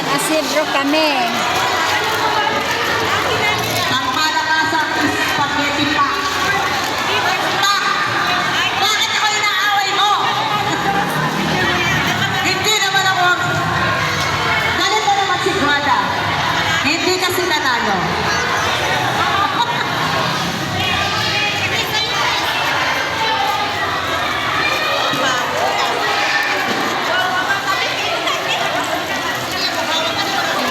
San Isidro kami. Ang malakas ang spaghetti pa. Bakit ako inaaway mo? Hindi naman ako. Ganito naman si Guada. Hindi kasi nanalo.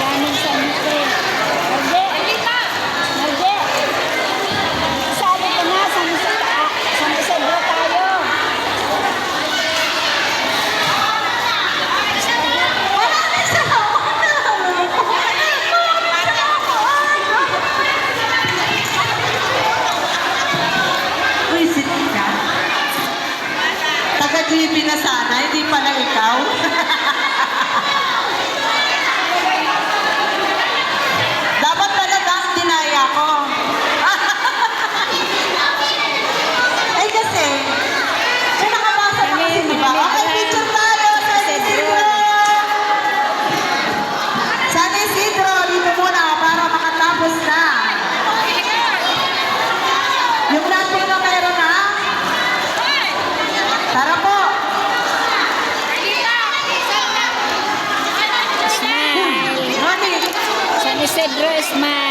Galing sa Miguel. Marje! Sabi ko na, San Isidro tayo. Maraming salamat. Uy, sitika. Taga-GB na sana, hindi pala ikaw. Dapat talaga ang dinaya ko. Eh kasi, may nakabasa na kasi, di ba? Okay, picture tayo. San Isidro! San Isidro, dito muna para makatapos na. Yung natin na meron na. Tara po. Smile. Ronnie. San Isidro, smile.